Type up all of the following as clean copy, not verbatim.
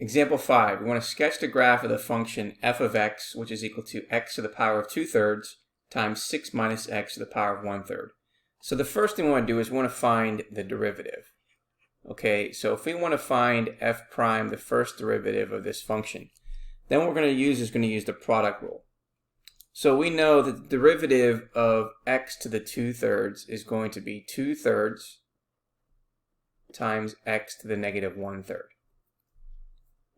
Example 5, we want to sketch the graph of the function f of x, which is equal to x to the power of 2/3 times 6 minus x to the power of 1/3. So the first thing we want to do is we want to find the derivative. Okay, so if we want to find f prime, the first derivative of this function, then what we're going to use is the product rule. So we know that the derivative of x to the 2/3 is going to be 2/3 times x to the negative 1/3.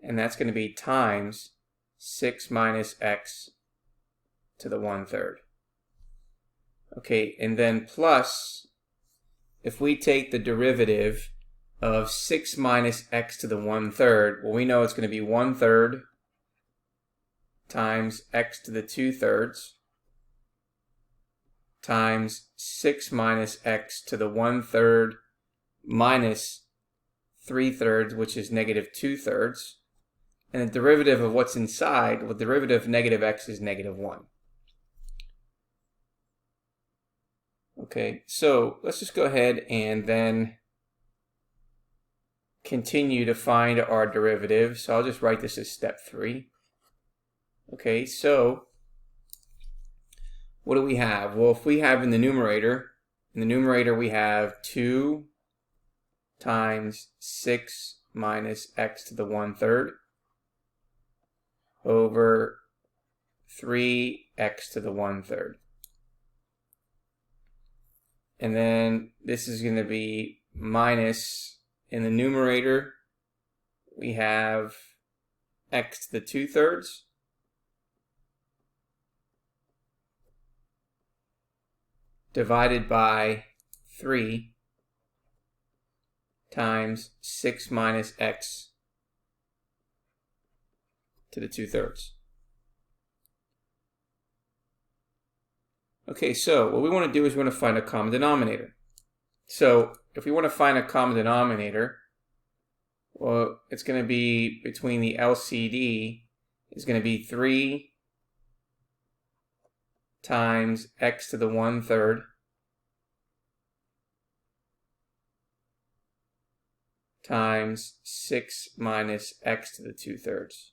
And that's going to be times 6 minus x to the 1/3. Okay, and then plus, if we take the derivative of 6 minus x to the 1/3, well, we know it's going to be 1/3 times x to the 2/3 times 6 minus x to the 1/3 minus 3/3, which is negative 2/3. And the derivative of what's inside, well, the derivative of negative x is negative 1. Okay, so let's just go ahead and then continue to find our derivative. So I'll just write this as step 3. Okay, so what do we have? Well, if we have in the numerator we have 2 times 6 minus x to the 1/3 over 3x to the 1/3. And then this is going to be minus, in the numerator, we have x to the 2/3 divided by 3 times 6 minus x to the 2/3. Okay, so what we want to do is we want to find a common denominator. So if we want to find a common denominator, well, it's going to be between the LCD is going to be 3 times x to the 1/3 times 6 minus x to the 2/3.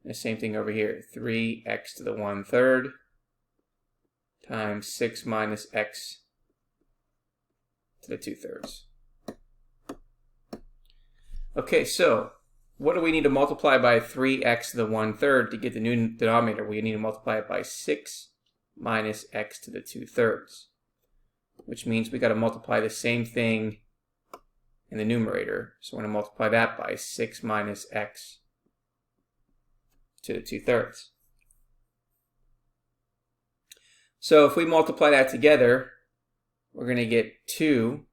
The same thing over here, 3x to the 1/3 times 6 minus x to the 2/3. Okay, so what do we need to multiply by 3x to the 1/3 to get the new denominator? We need to multiply it by 6 minus x to the 2/3, which means we got to multiply the same thing in the numerator. So we're going to multiply that by 6 minus x to the 2/3. So if we multiply that together, we're going to get 2.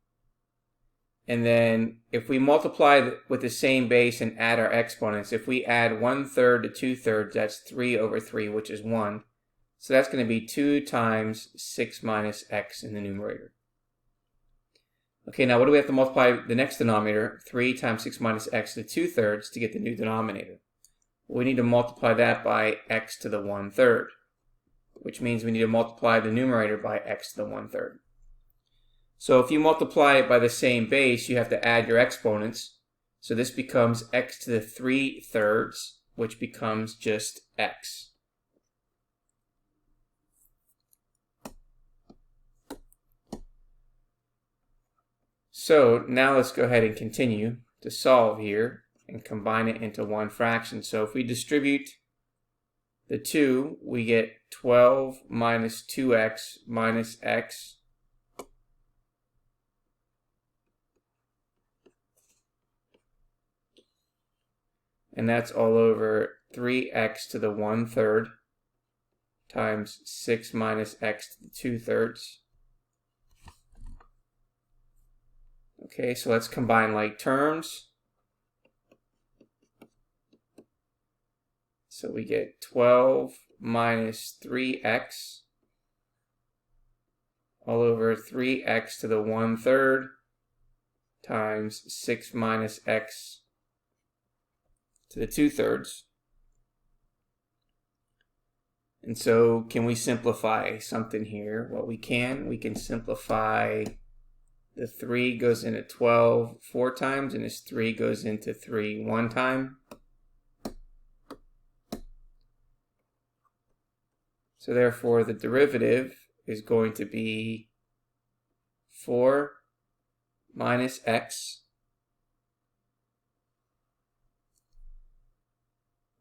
And then if we multiply with the same base and add our exponents, if we add 1/3 to 2/3, that's 3 over 3, which is 1. So that's going to be 2 times 6 minus x in the numerator. Okay, now what do we have to multiply the next denominator? 3 times 6 minus x to the 2/3 to get the new denominator. We need to multiply that by x to the 1/3, which means we need to multiply the numerator by x to the 1/3. So if you multiply it by the same base, you have to add your exponents. So this becomes x to the 3/3, which becomes just x. So now let's go ahead and continue to solve here and combine it into one fraction. So if we distribute the 2, we get 12 minus 2x minus x. And that's all over 3x to the 1/3 times 6 minus x to the 2/3. Okay, so let's combine like terms. So we get 12 minus 3x all over 3x to the 1/3 times 6 minus x to the 2/3. And so can we simplify something here? Well, we can simplify The 3 goes into 12 4 times, and this 3 goes into 3 1 time. So therefore, the derivative is going to be 4 minus x.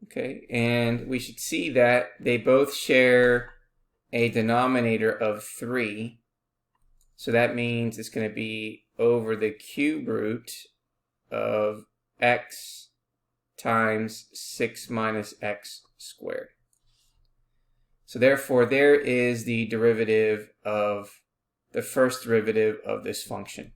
Okay, and we should see that they both share a denominator of 3. So that means it's going to be over the cube root of x times 6 minus x squared. So therefore, there is the derivative of the first derivative of this function.